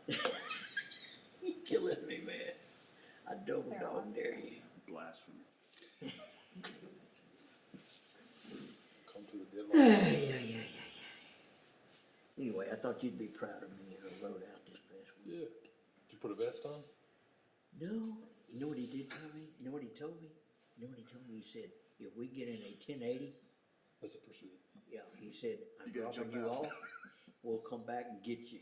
You killing me, man. I double dog dare you. Blasphemy. Come to the deadline. Yeah. Anyway, I thought you'd be proud of me as I rode out this past week. Yeah. Did you put a vest on? No, you know what he did tell me? You know what he told me? You know what he told me? He said, if we get in a 1080, That's a pursuit. yeah, he said, I'm You gotta dropping jump you out. off, we'll come back and get you.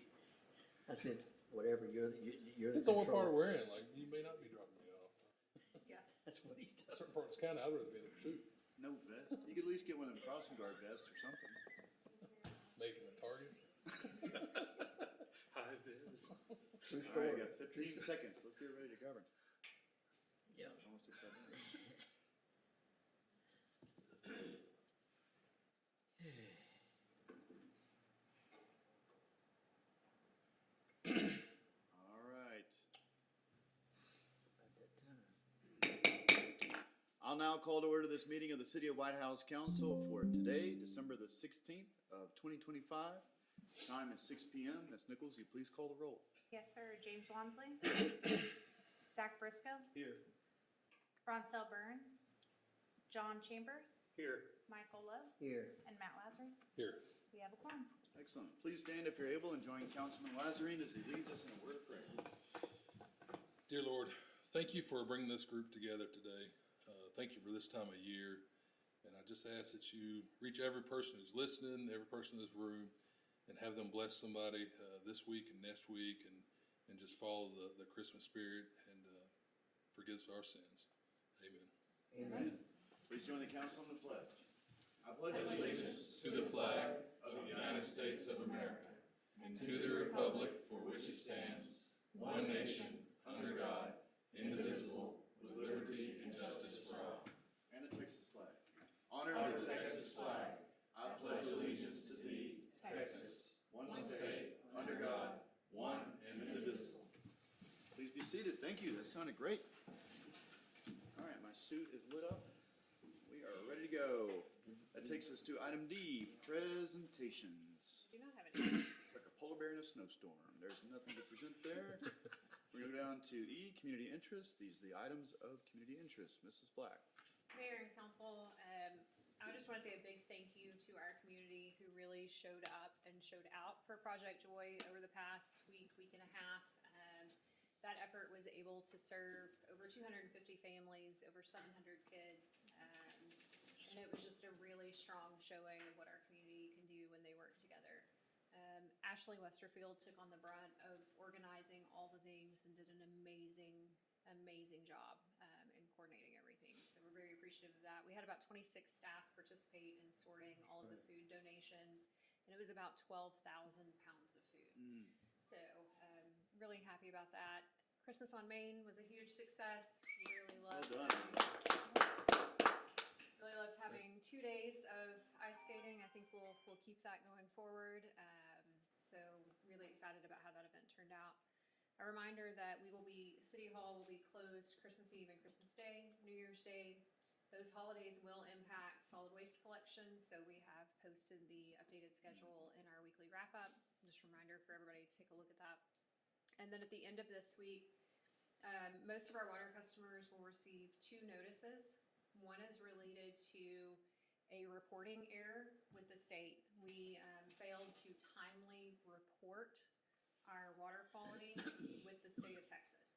I said, whatever, you're the Depends on what part control. we're in. Like, you may not be dropping me off. Yeah, that's what he told me. Certain parts of the county, I'd rather be in a pursuit. No vest. You could at least get one of them crossing guard vests or something. Making a target. High vis. True All right, story. you got 15 seconds. Let's get ready to govern. Yeah. It's almost 6 minutes. All right. About that time. I'll now call to order this meeting of the City of Whitehouse Council for today, December the 16th of 2025. Time is 6 p.m. Ms. Nichols, you please call the roll. Yes, sir. James Wamsley. Zach Briscoe. Here. Ronsell Burns. John Chambers. Here. Michael Lowe. Here, And Matt Lazary. Here. We have a quorum. Excellent. Please stand if you're able and join Councilman Lazarine as he leads us in a word of prayer. Dear Lord, thank you for bringing this group together today. Thank you for this time of year. And I just ask that you reach every person who's listening, every person in this room, and have them bless somebody this week and next week, and just follow the Christmas spirit and forgive us our sins. Amen. amen. Please join the council in the pledge. I pledge Allegiance to the flag of the United States of America and to the republic for which it stands, one nation, under God, indivisible, with liberty and justice for all. and the Texas flag. Honor the Texas flag. I pledge allegiance to thee, Texas, one state, under God, one and indivisible. Please be seated. Thank you. That sounded great. All right, my suit is lit up. We are ready to go. That takes us to item D, presentations. Do not have any. It's like a polar bear in a snowstorm. There's nothing to present there. We're going to go down to E, community interest. These are the items of community interest. Mrs. Black. Mayor and council, I just want to say a big thank you to our community who really showed up and showed out for Project Joy over the past week and a half. That effort was able to serve over 250 families, over 700 kids, and it was just a really strong showing of what our community can do when they work together. Ashley Westerfield took on the brunt of organizing all the things and did an amazing job in coordinating everything. So we're very appreciative of that. We had about 26 staff participate in sorting all of the food donations, and it was about 12,000 pounds of food. So really happy about that. Christmas on Main was a huge success. Really loved Well done. Really loved having 2 days of ice skating. I think we'll keep that going forward. So really excited about how that event turned out. A reminder that City Hall will be closed Christmas Eve and Christmas Day, New Year's Day. Those holidays will impact solid waste collection, so we have posted the updated schedule in our weekly wrap-up. Just a reminder for everybody to take a look at that. And then at the end of this week, most of our water customers will receive 2 notices. One is related to a reporting error with the state. We failed to timely report our water quality with the state of Texas.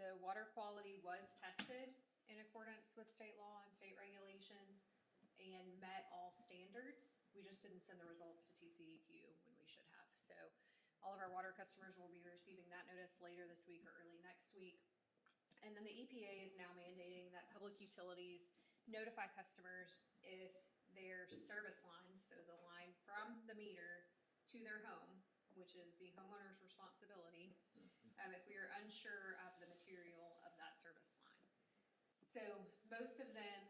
The water quality was tested in accordance with state law and state regulations and met all standards. We just didn't send the results to TCEQ when we should have. So all of our water customers will be receiving that notice later this week or early next week. And then the EPA is now mandating that public utilities notify customers if their service lines, so the line from the meter to their home, which is the homeowner's responsibility, if we are unsure of the material of that service line. So most of them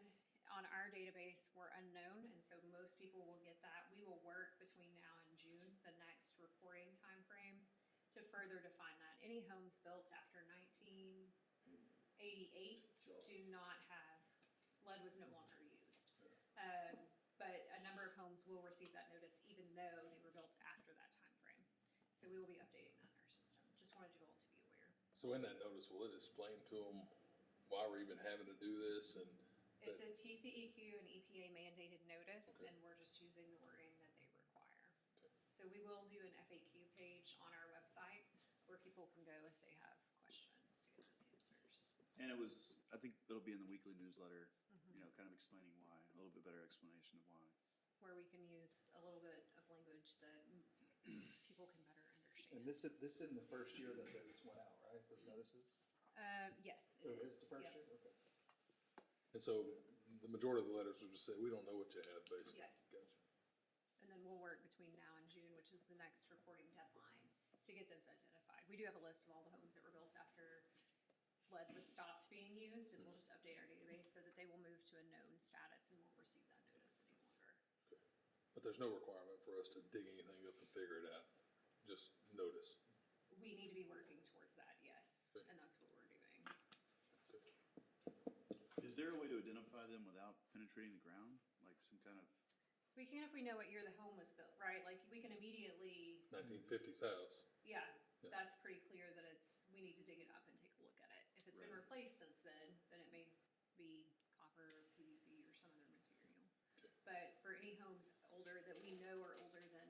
on our database were unknown, and so most people will get that. We will work between now and June, the next reporting time frame, to further define that. Any homes built after 1988 do not have, lead was no longer used. But a number of homes will receive that notice even though they were built after that time frame. So we will be updating that in our system. Just just wanted you all to be aware. So in that notice, will it explain to them why we're even having to do this and? It's a TCEQ and EPA mandated notice, Okay. and we're just using the wording that they require. Okay. So we will do an FAQ page on our website where people can go if they have questions to get those answers. And it was, I think it'll be in the weekly newsletter, you know, kind of explaining why, a little bit better explanation of why. Where we can use a little bit of language that people can better understand. And this isn't the first year that this went out, right? Those notices? Yes, Or it it's is. the first Yep. year? Okay. And so the majority of the letters will just say, we don't know what you have, basically. Yes. Gotcha. And then we'll work between now and June, which is the next reporting deadline, to get those identified. We do have a list of all the homes that were built after lead was stopped being used, and we'll just update our database so that they will move to a known status and won't receive that notice any longer. But there's no requirement for us to dig anything up and figure it out, just notice. We need to be working towards that, yes, Okay. and that's what we're doing. Is there a way to identify them without penetrating the ground? Like some kind of, We can if we know what year the home was built, right? Like, we can immediately, 1950s house. yeah, Yeah. that's pretty clear that we need to dig it up and take a look at it. If it's been Right. replaced since then it may be copper, PVC, or some other material. Okay. But for any homes older that we know are older than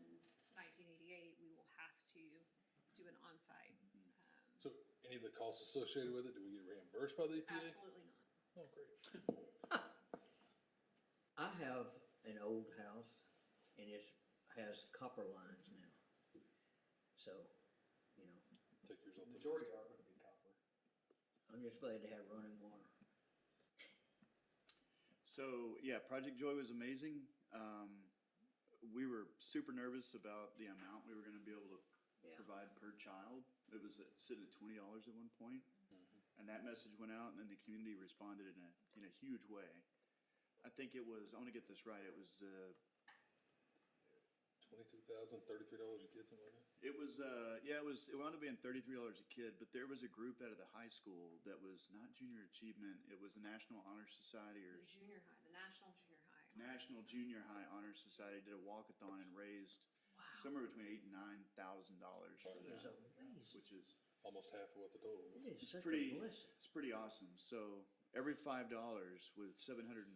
1988, we will have to do an on-site. So any of the costs associated with it, do we get reimbursed by the EPA? Absolutely not. Oh, great. I have an old house and it has copper lines now. So, you know, Take yours off The the. majority are gonna be copper. I'm just glad to have running water. so, yeah, Project Joy was amazing. We were super nervous about the amount we were gonna be able to Yeah. provide per child. It was sitting at $20 at one point. And that message went out and then the community responded in a huge way. I think it was, I wanna get this right, it was, $22,000, $33 a kid, something like that? it wound up being $33 a kid, but there was a group out of the high school that was not junior achievement, it was the National Honor Society or The junior high, the National Junior High. National Junior High Honor Society did a walkathon and raised somewhere between $8,000 and $9,000 for It is that, amazing. which is Almost half of what the total was. It is such a pretty, blessing. it's pretty awesome. So every $5 with 750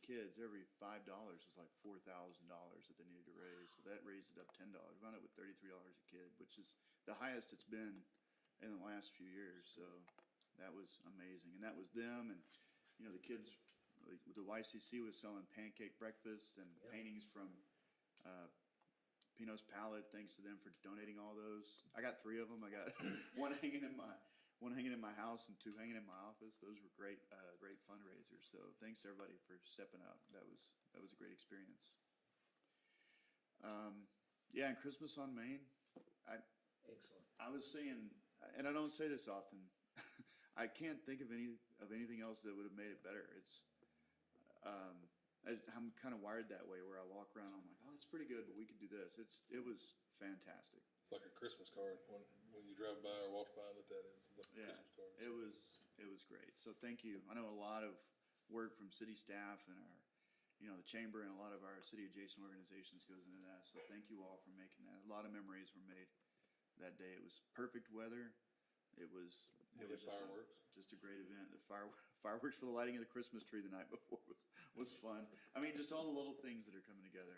kids, every $5 was like $4,000 that they needed to raise. So that raised it up $10. We wound up with $33 a kid, which is the highest it's been in the last few years. So that was amazing. And that was them and, you know, the kids, the YCC was selling pancake breakfasts and Yep. paintings from, Pino's Palette, thanks to them for donating all those. I got 3 of them. I got one hanging in my house and 2 hanging in my office. Those were great fundraisers. So thanks to everybody for stepping up. That was a great experience. Yeah, and Christmas on Main. Excellent. I was saying, and I don't say this often, I can't think of anything else that would have made it better. It's, I'm kind of wired that way where I walk around, I'm like, oh, it's pretty good, but we could do this. It was fantastic. It's like a Christmas card when you drive by or walk by and look at it. It's like a Yeah, Christmas card. it was great. So thank you. I know a lot of work from city staff and our, you know, the chamber and a lot of our city adjacent organizations goes into that. So thank you all for making that. A lot of memories were made that day. It was perfect weather. It was We had just fireworks. just a great event. The fireworks for the lighting of the Christmas tree the night before was fun. I mean, just all the little things that are coming together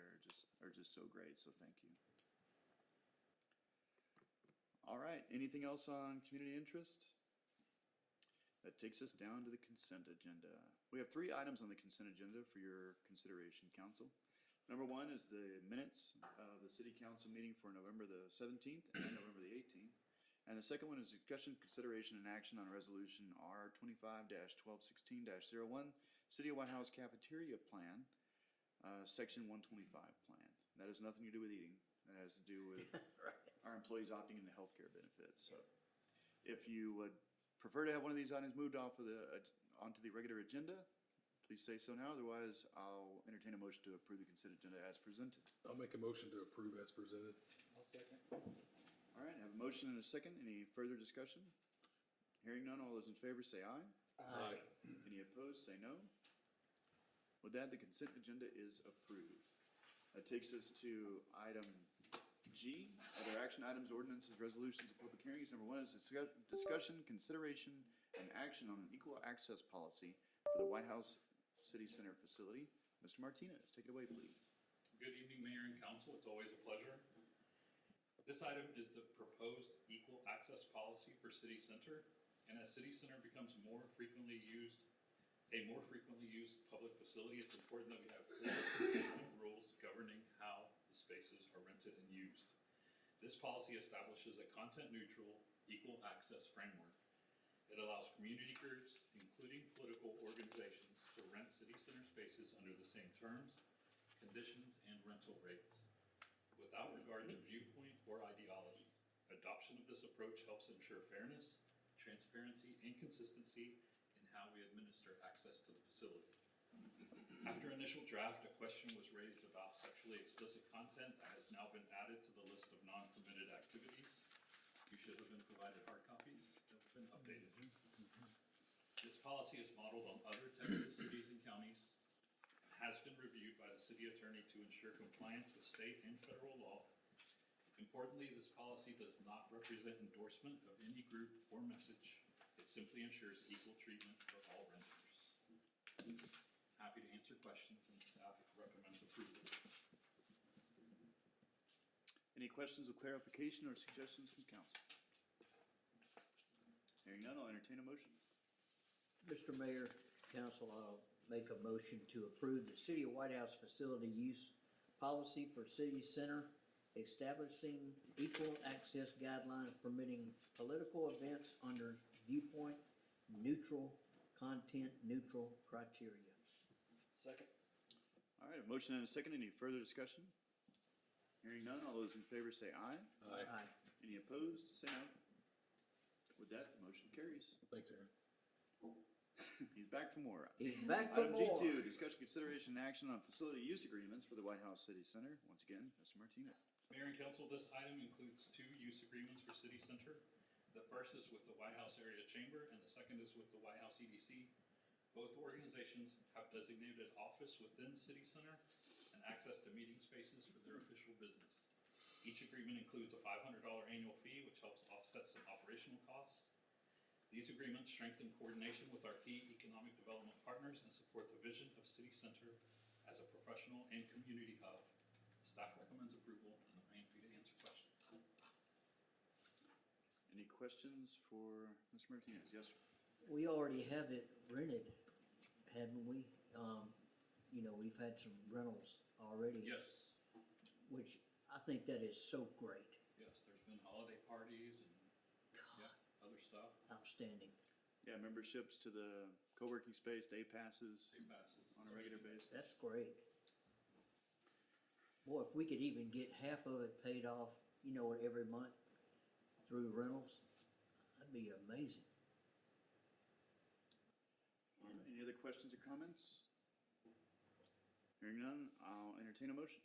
are just so great. So thank you. All right. Anything else on community interest? That takes us down to the consent agenda. We have 3 items on the consent agenda for your consideration, council. Number 1 is the minutes of the city council meeting for November the 17th and November the 18th. And the second one is discussion, consideration, and action on resolution R 25-1216-01, City of Whitehouse Cafeteria Plan, Section 125 Plan. That has nothing to do with eating. That has to do with our employees opting into healthcare benefits. So if you would prefer to have one of these items moved off of onto the regular agenda, please say so now. Otherwise, I'll entertain a motion to approve the consent agenda as presented. I'll make a motion to approve as presented. I'll second. All right, I have a motion and a second. Any further discussion? Hearing none, all those in favor say aye. Aye. Any opposed, say no. With that, the consent agenda is approved. That takes us to item G, other action items, ordinances, resolutions, and public hearings. Number 1 is discussion, consideration, and action on an equal access policy for the Whitehouse City Center facility. Mr. Martinez, take it away, please. Good evening, Mayor and Council. It's always a pleasure. This item is the proposed equal access policy for City Center. And as City Center becomes a more frequently used public facility, it's important that we have clear, consistent rules governing how the spaces are rented and used. This policy establishes a content-neutral, equal access framework. It allows community groups, including political organizations, to rent City Center spaces under the same terms, conditions, and rental rates, without regard to viewpoint or ideology. Adoption of this approach helps ensure fairness, transparency, and consistency in how we administer access to the facility. After initial draft, a question was raised about sexually explicit content that has now been added to the list of non-permitted activities. You should have been provided hard copies that have been updated. This policy is modeled on other Texas cities and counties, has been reviewed by the city attorney to ensure compliance with state and federal law. Importantly, this policy does not represent endorsement of any group or message. It simply ensures equal treatment for all renters. Happy to answer questions, and staff recommends approval. Any questions of clarification or suggestions from council? Hearing none, I'll entertain a motion. Mr. Mayor, council, I'll make a motion to approve the City of Whitehouse facility use policy for City Center, establishing equal access guidelines permitting political events under viewpoint neutral, content neutral criteria. Second. All right, a motion and a second. Any further discussion? Hearing none, all those in favor say aye. Aye. Any opposed, say no. With that, the motion carries. Thanks, Aaron. He's back for more. He's back for Item more. G2, discussion, consideration, and action on facility use agreements for the Whitehouse City Center. Once again, Mr. Martinez. Mayor and Council, this item includes 2 use agreements for City Center. The first is with the Whitehouse Area Chamber, and the second is with the Whitehouse EDC. Both organizations have designated office within City Center and access to meeting spaces for their official business. Each agreement includes a $500 annual fee, which helps offset some operational costs. These agreements strengthen coordination with our key economic development partners and support the vision of City Center as a professional and community hub. Staff recommends approval, and I'm happy to answer questions. Any questions for Mr. Martinez? Yes, sir. We already have it rented, haven't we? We've had some rentals already. Yes, Which I think that is so great. yes, there's been holiday parties and, yeah, other stuff, Outstanding. Yeah, memberships to the co-working space, day passes day passes. on a regular basis. That's great. Boy, if we could even get half of it paid off, every month through rentals, that'd be amazing. All right, any other questions or comments? Hearing none, I'll entertain a motion.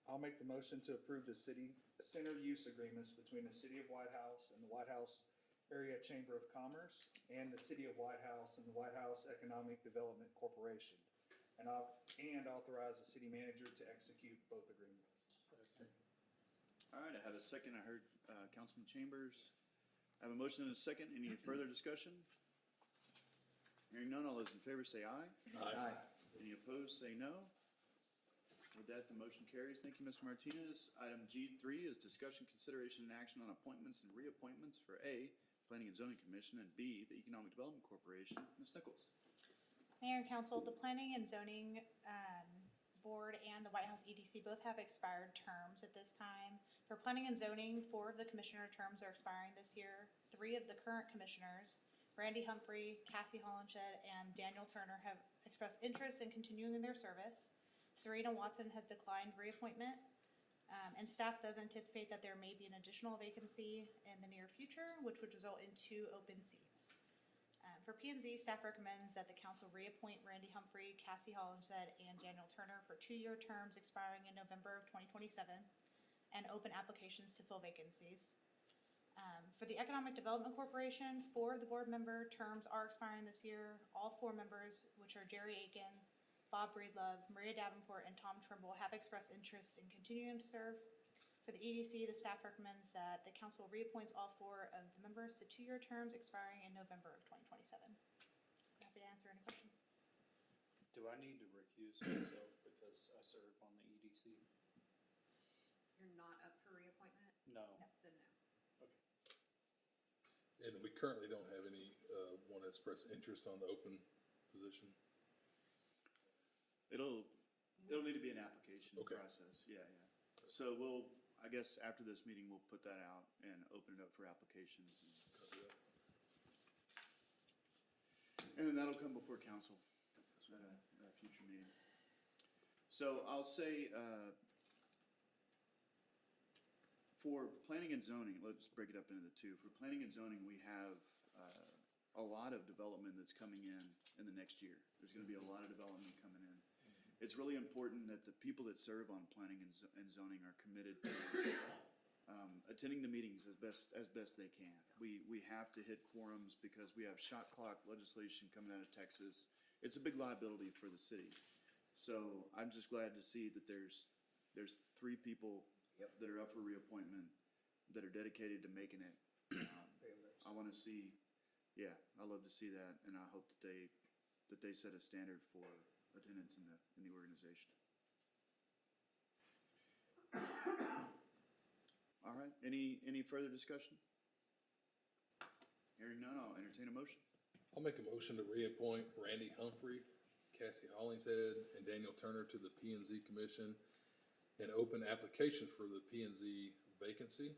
I'll make the motion to approve the city center use agreements between the City of Whitehouse and the Whitehouse Area Chamber of Commerce and the City of Whitehouse and the Whitehouse Economic Development Corporation, and authorize the city manager to execute both agreements. All right, I have a second. I heard Councilman Chambers. I have a motion and a second. Any further discussion? Hearing none, all those in favor say aye. Aye. Any opposed, say no. With that, the motion carries. Thank you, Mr. Martinez. Item G3 is discussion, consideration, and action on appointments and reappointments for A, Planning and Zoning Commission, and B, the Economic Development Corporation. Ms. Nichols. Mayor and Council, the Planning and Zoning Board and the Whitehouse EDC both have expired terms at this time. For Planning and Zoning, 4 of the commissioner terms are expiring this year. 3 of the current commissioners, Randy Humphrey, Cassie Hollenshed, and Daniel Turner, have expressed interest in continuing in their service. Serena Watson has declined reappointment, and staff does anticipate that there may be an additional vacancy in the near future, which would result in 2 open seats. For P&Z, staff recommends that the council reappoint Randy Humphrey, Cassie Hollenshed, and Daniel Turner for 2-year terms expiring in November of 2027, and open applications to fill vacancies. For the Economic Development Corporation, 4 of the board member terms are expiring this year. All 4 members, which are Jerry Akins, Bob Breedlove, Maria Davenport, and Tom Trimble, have expressed interest in continuing to serve. For the EDC, the staff recommends that the council reappoints all 4 of the members to 2-year terms expiring in November of 2027. Happy to answer any questions. Do I need to recuse myself because I serve on the EDC? You're not up for reappointment? No. Then no. And we currently don't have any, one express interest on the open position. It'll need to be an application Okay. process, yeah. So I guess after this meeting, we'll put that out and open it up for applications. And then that'll come before council at a future meeting. So I'll say, for planning and zoning, let's break it up into the two. For planning and zoning, we have a lot of development that's coming in the next year. There's gonna be a lot of development coming in. It's really important that the people that serve on planning and zoning are committed to attending the meetings as best they can. We have to hit quorums because we have shot clock legislation coming out of Texas. It's a big liability for the city. So I'm just glad to see that there's 3 people that are up for reappointment that are dedicated to making it. I want to see, I love to see that, and I hope that they set a standard for attendance in the organization. All right, any further discussion? Hearing none, I'll entertain a motion. I'll make a motion to reappoint Randy Humphrey, Cassie Hollingshead, and Daniel Turner to the P and Z Commission and open applications for the P and Z vacancy.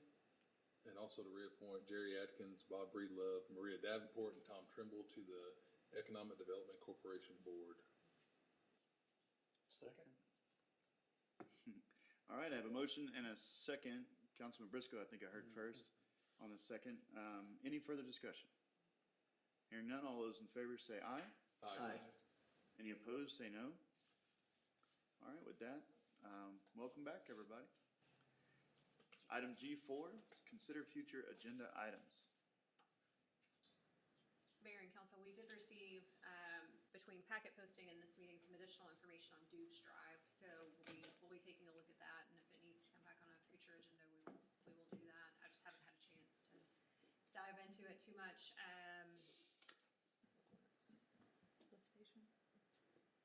And also to reappoint Jerry Atkins, Bob Breedlove, Maria Davenport, and Tom Trimble to the Economic Development Corporation Board. Second. All right, I have a motion and a second. Councilman Briscoe, I think I heard first on the second. Any further discussion? Hearing none, all those in favor say aye. Aye. Any opposed, say no. All right, with that, welcome back, everybody. Item G4, consider future agenda items. Mayor and council, we did receive, between packet posting and this meeting, some additional information on Duke's Drive. So we'll be taking a look at that, and if it needs to come back on a future agenda, we will do that. I just haven't had a chance to dive into it too much. Lift station.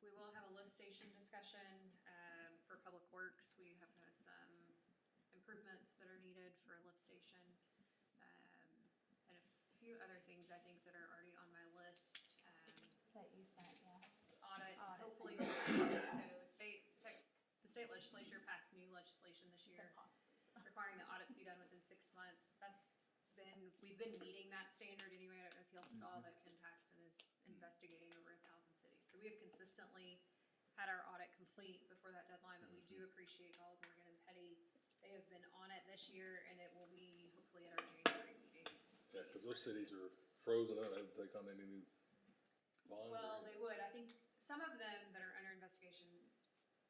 We will have a lift station discussion, for Public Works. We have some improvements that are needed for a lift station. And a few other things I think that are already on my list. That you sent, yeah. Audit, Audit. hopefully. So the state legislature passed new legislation this year requiring the audits be done within 6 months. We've been meeting that standard anyway. I don't know if y'all saw that Ken Paxton is investigating over 1,000 cities. So we have consistently had our audit complete before that deadline, but we do appreciate all of Morgan and Petty. They have been on it this year, and it will be hopefully at our January meeting. Yeah, because those cities are frozen up, they haven't taken on any new bonds. Well, they would. I think some of them that are under investigation,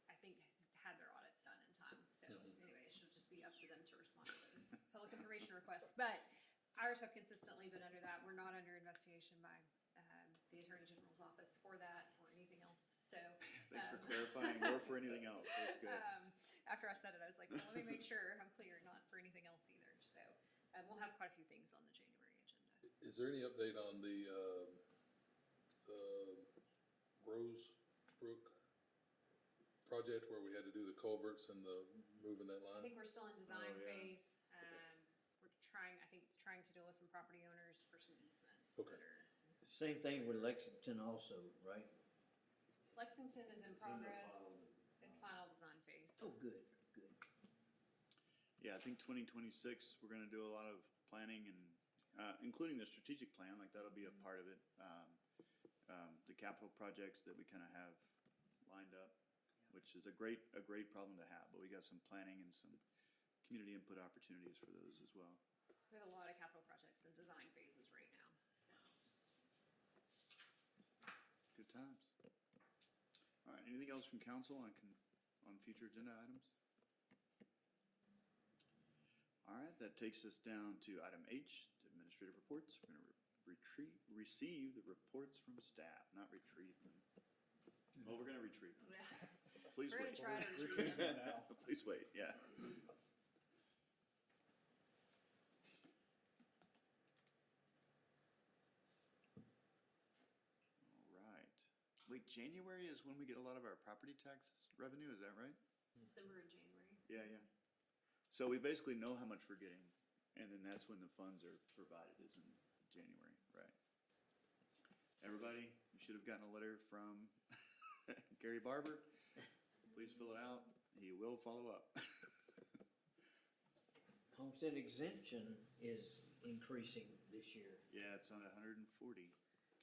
I think, had their audits done in time. So anyway, it should just be up to them to respond to those public information requests. But ours have consistently been under that. We're not under investigation by the Attorney General's office for that or anything else. So Thanks for clarifying, or for anything else. That's good. after I said it, I was like, well, let me make sure I'm clear, not for anything else either. So we'll have quite a few things on the January agenda. Is there any update on the Rosebrook project where we had to do the culverts and the moving that I line? think we're still in design Oh, yeah. phase. We're trying to deal with some property owners for some easements Okay. that are. Same thing with Lexington also, right? Lexington is in progress. It's final design phase. Oh, good. Yeah, I think 2026, we're gonna do a lot of planning and, including the strategic plan, like that'll be a part of it. The capital projects that we kind of have lined up, which is a great problem to have, but we got some planning and some community input opportunities for those as well. We have a lot of capital projects in design phases right now, so. Good times. All right, anything else from council on future agenda items? All right, that takes us down to item H, administrative reports. We're gonna receive the reports from staff, not retrieve them. Well, we're gonna retrieve them. Please We're wait. gonna try to retrieve them. Please wait, yeah. Wait, January is when we get a lot of our property tax revenue, is that right? December and January. Yeah, yeah. So we basically know how much we're getting, and then that's when the funds are provided, is in January, right? Everybody, you should have gotten a letter from Gary Barber. Please fill it out. He will follow up. Homestead exemption is increasing this year, Yeah, it's on 140.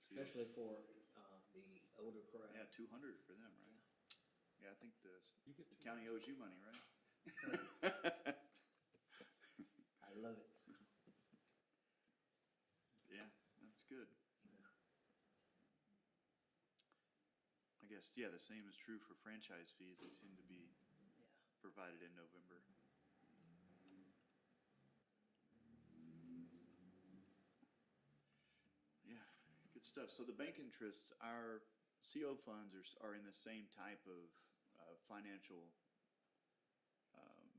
especially for, the older crowd. Yeah, 200 for them, right? Yeah, I think the You get the to- county owes you money, right? I love it. Yeah, that's good. I guess, yeah, the same is true for franchise fees. They seem to be provided in November. Yeah, good stuff. So the bank interests, our CO funds are in the same type of financial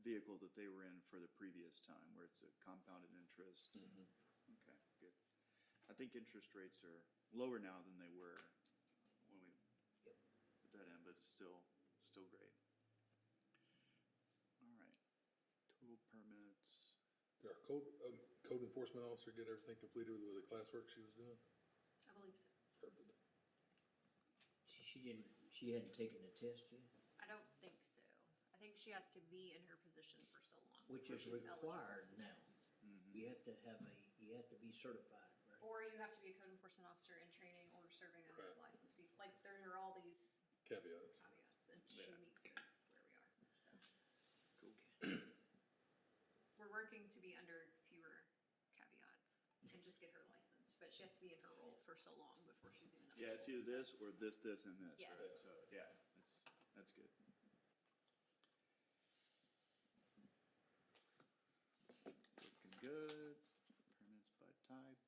vehicle that they were in for the previous time, where it's a compounded interest. Okay, good. I think interest rates are lower now than they were when we Yep. put that in, but it's still great. All right, total permits. Did our code enforcement officer get everything completed with the classwork she was doing? I believe so. Perfect. She hadn't taken the test yet, I don't think so. I think she has to be in her position for so long. which before is she's eligible required to now. test. You have to be certified, right? Or you have to be a code enforcement officer in training or serving under Right. a license piece. Like, there are all these Caveats. caveats, and she Yeah. meets those where we are, so. Cool. We're working to be under fewer caveats and just get her licensed, but she has to be in her role for so long before she's even. Yeah, it's either this or this, and this, Yes. right? So, yeah, that's good. Looking good. Permits by type.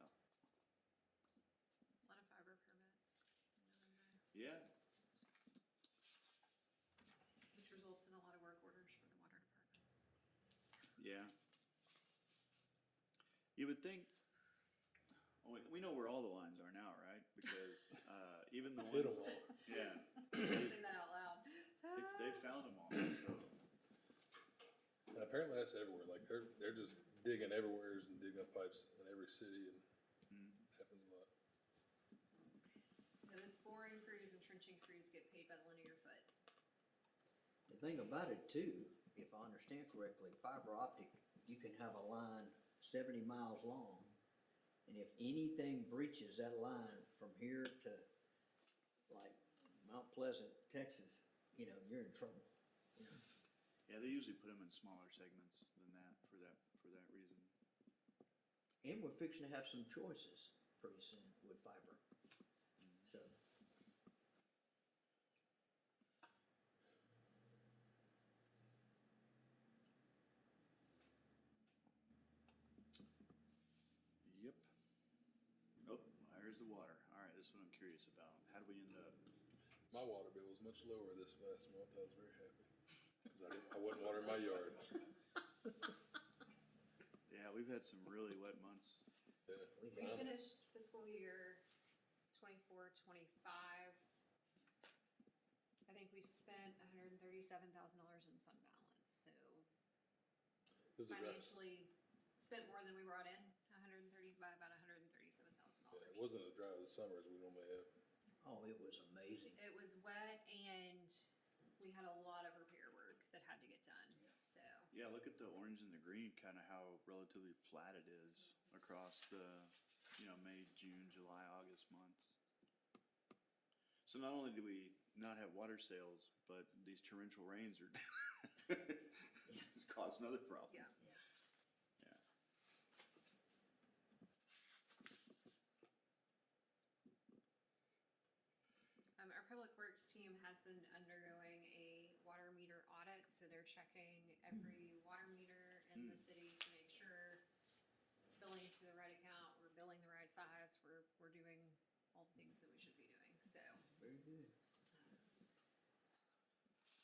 Oh, A lot of fiber permits in November, yeah, which results in a lot of work orders for the water department. yeah. You would think, we know where all the lines are now, right? Because, even the Hit 'em ones, all. yeah, Can't say that out loud. they found them all, so. And apparently that's everywhere, like they're just digging everywhere and digging up pipes in every city and happens a lot. Yeah, this boring crews and trenching crews get paid by the linear foot. The thing about it too, if I understand correctly, fiber optic, you can have a line 70 miles long. And if anything breaches that line from here to like Mount Pleasant, Texas, you're in trouble. Yeah, they usually put them in smaller segments than that for that reason. And we're fixing to have some choices pretty soon with fiber. So, Yep. Oh, here's the water. All right, this is what I'm curious about. How do we end up? My water bill was much lower this last month. I was very happy because I wasn't watering my yard. Yeah, we've had some really wet months. Yeah. we We got finished fiscal year 24, 25. I think we spent $137,000 in fund balance, so It was a dry, financially spent more than we brought in, by about $137,000. yeah, it wasn't as dry as summers we normally have. oh, it was amazing. It was wet and we had a lot of repair work that had to get done, so. Yeah, look at the orange and the green, kind of how relatively flat it is across the, May, June, July, August months. So not only do we not have water sales, but these torrential rains are just cause another problem. Yeah. Yeah. Our public works team has been undergoing a water meter audit, so they're checking every water meter in the city to make sure it's billing to the right account, we're billing the right size, we're doing all the things that we should be doing, so. Very good.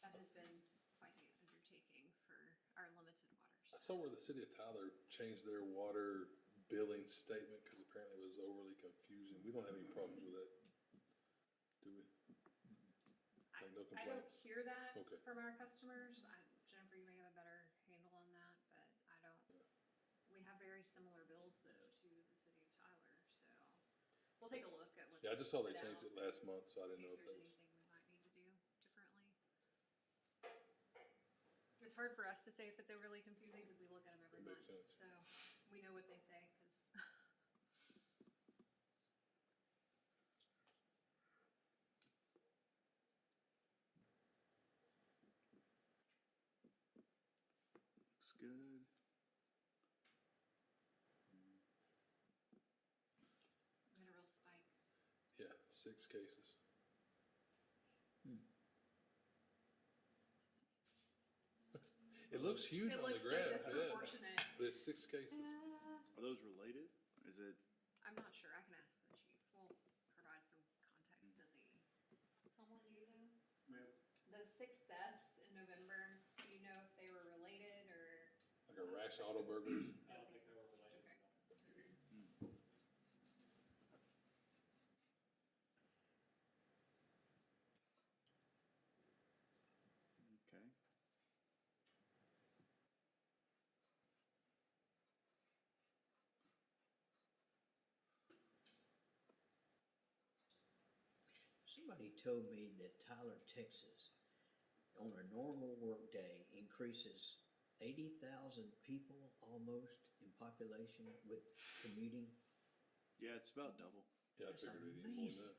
That has been quite the undertaking for our limited I waters. saw where the city of Tyler changed their water billing statement, because apparently it was overly confusing. We don't have any problems with that, do we? Like, no I don't complaints? hear that Okay. from our customers. Jennifer, you may have a better handle on that, but I don't. We have very similar bills though to the city of Tyler, so we'll take a look at what. Yeah, I just saw they put changed out, it last month, so I see didn't know if if that there's was. anything we might need to do differently. It's hard for us to say if it's overly confusing because we look at them every That month, makes sense. so we know what they say. Because Looks good. we had a real spike. Yeah, 6 cases. It looks huge It on the looks so graph, yeah, disproportionate. but it's 6 cases. Are those related? Is it? I'm not sure. I can ask the chief. We'll provide some context to the. Tom, what do you know? Those 6 thefts in November, do you know if they were related or? Like a rash auto burglars. I don't think they were related. Okay. Okay. Somebody told me that Tyler, Texas, on a normal workday increases 80,000 people almost in population with commuting. Yeah, it's about double. Yeah, I That's figured it'd be more than amazing. that.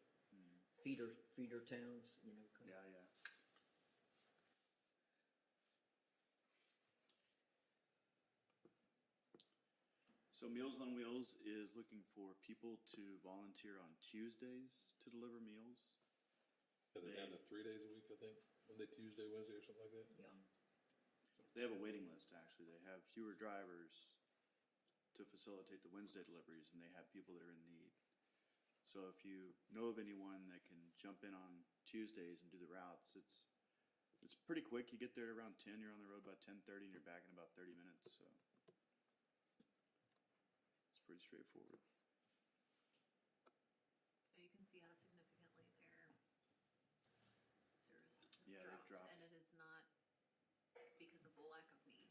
Feeder towns, you know. Yeah, yeah. So Meals on Wheels is looking for people to volunteer on Tuesdays to deliver meals. Yeah, they're down to 3 days a week, I think, Monday, Tuesday, Wednesday, or something like that. Yeah. They have a waiting list, actually. They have fewer drivers to facilitate the Wednesday deliveries, and they have people that are in need. So if you know of anyone that can jump in on Tuesdays and do the routes, it's pretty quick. You get there at around 10, you're on the road by 10:30, and you're back in about 30 minutes, so it's pretty straightforward. You can see how significantly their services Yeah, have they've dropped, dropped. and it is not because of the lack of need.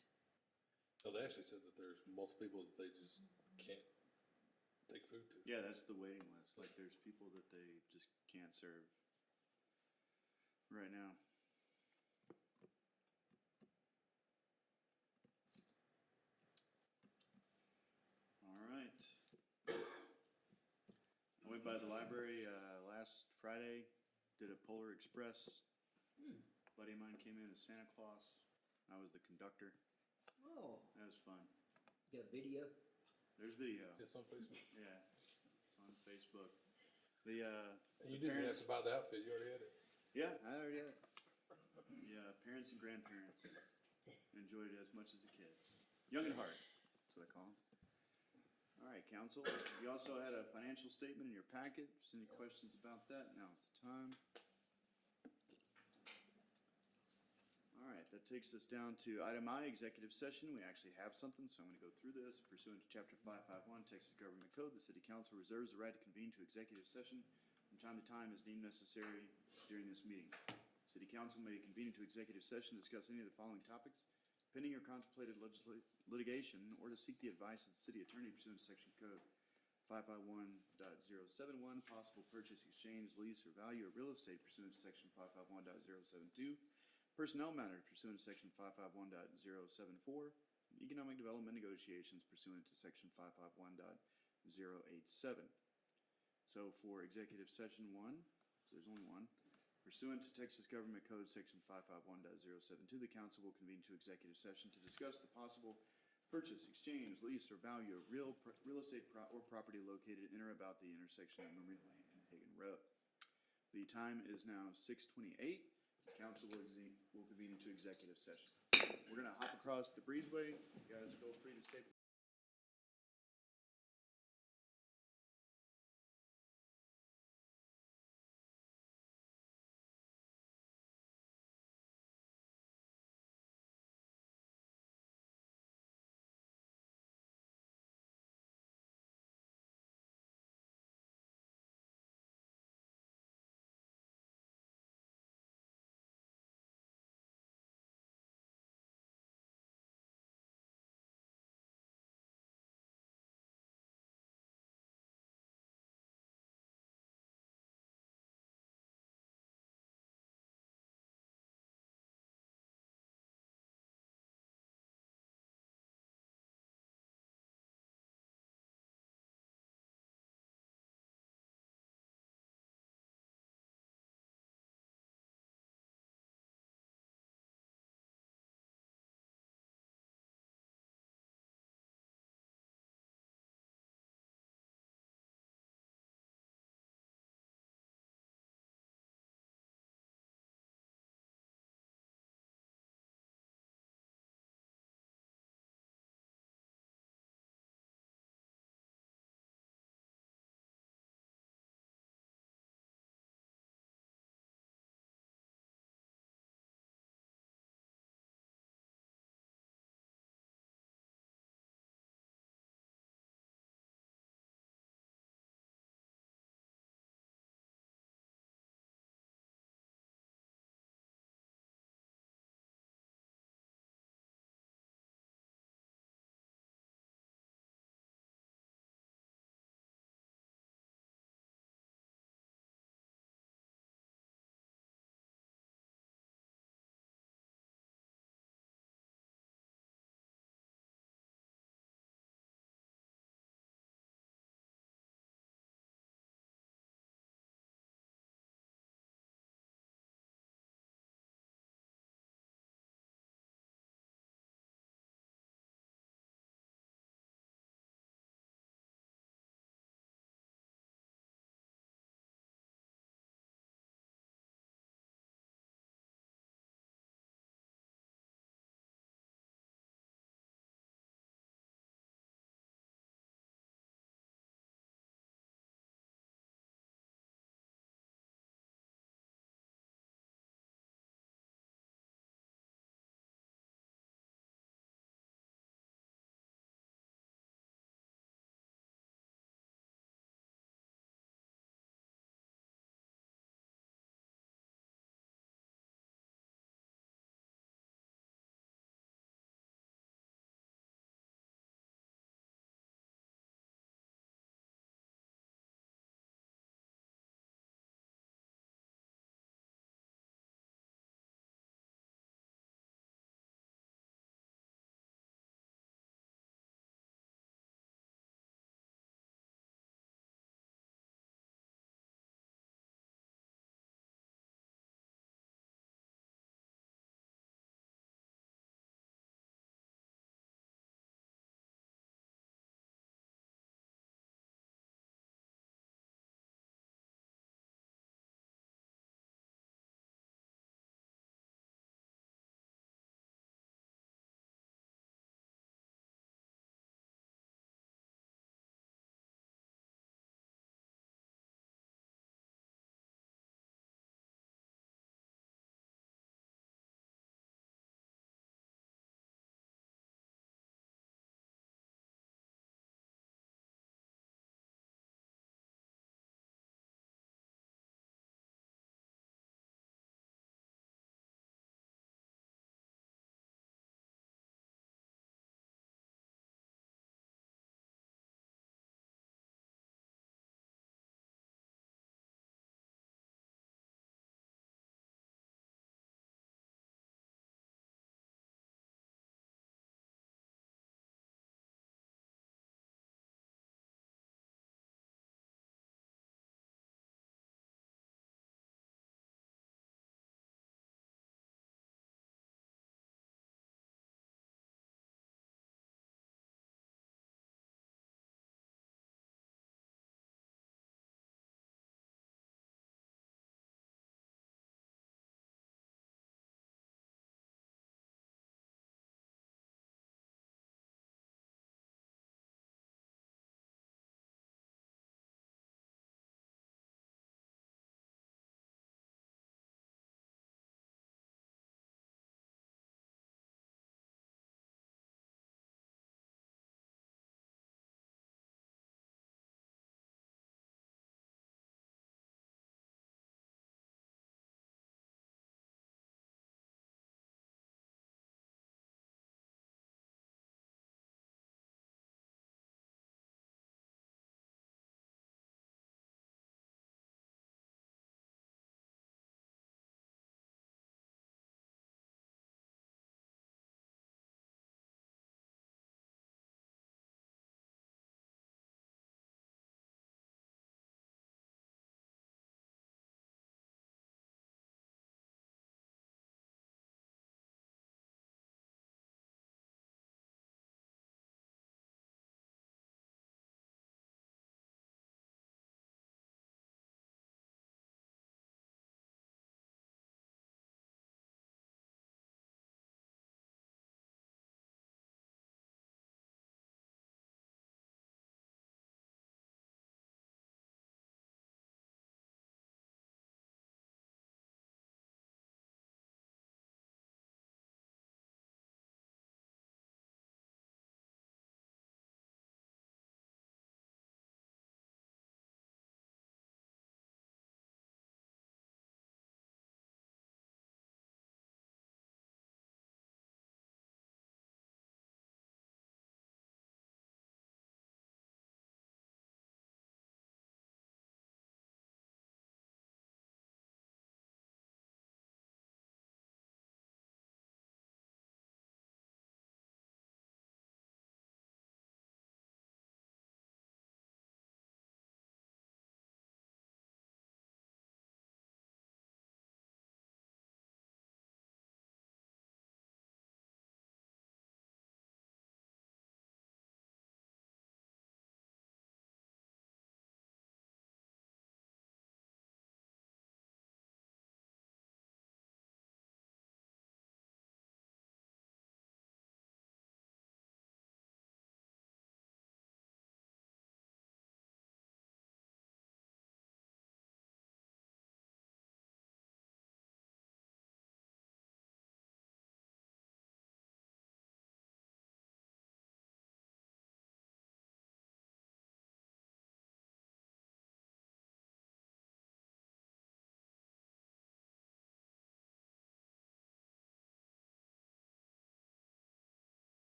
Oh, they actually said that there's multiple people that they just can't take food to. Yeah, that's the waiting list. Like, there's people that they just can't serve right now. All right. I went by the library last Friday, did a Polar Express. Buddy of mine came in as Santa Claus. I was the conductor. Oh, That was fun. got video? There's video. It's on Facebook. Yeah, it's on Facebook. The And you the didn't parents. ask about the outfit, you already had it. Yeah, I already had it. Yeah, parents and grandparents enjoyed it as much as the kids. Young at heart, that's what I call them. All right, council, you also had a financial statement in your packet. If there's any questions about that, now's the time. All right, that takes us down to item I, executive session. We actually have something, so I'm going to go through this. Pursuant to Chapter 551, Texas Government Code, the City Council reserves the right to convene to executive session from time to time as deemed necessary during this meeting. City Council may convene into executive session to discuss any of the following topics: pending or contemplated litigation, or to seek the advice of the city attorney pursuant to Section Code 551.071, possible purchase, exchange, lease, or value of real estate pursuant to Section 551.072, personnel matters pursuant to Section 551.074, and economic development negotiations pursuant to Section 551.087. So for executive session 1, there's only one. Pursuant to Texas Government Code Section 551.072, the council will convene to executive session to discuss the possible purchase, exchange, lease, or value of real estate or property located in or about the intersection of Memory Lane and Hagan Road. The time is now 6:28. The council will convene into executive session. We're going to hop across the breezeway. You guys feel free to stay.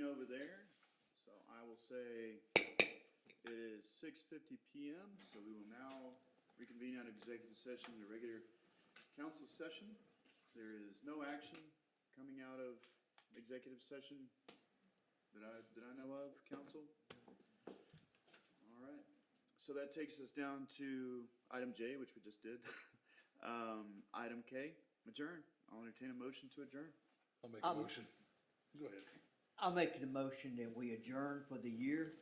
over there, so I will say it is 6:50 PM, so we will now reconvene out of executive session to regular council session. There is no action coming out of executive session that I know of, council. All right, so that takes us down to item J, which we just did. Item K, adjourn. I'll entertain a motion to adjourn. I'll make a motion. Go ahead. I'll make the motion that we adjourn for the year,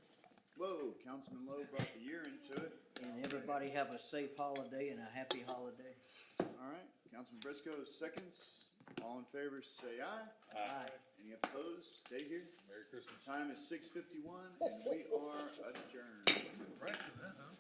Whoa, Councilman Lowe brought the year into it. and everybody have a safe holiday and a happy holiday. All right, Councilman Briscoe seconds. All in favor, say aye. Aye. Any opposed, stay here. Merry Christmas. Time is 6:51 and we are adjourned. Practice that, huh?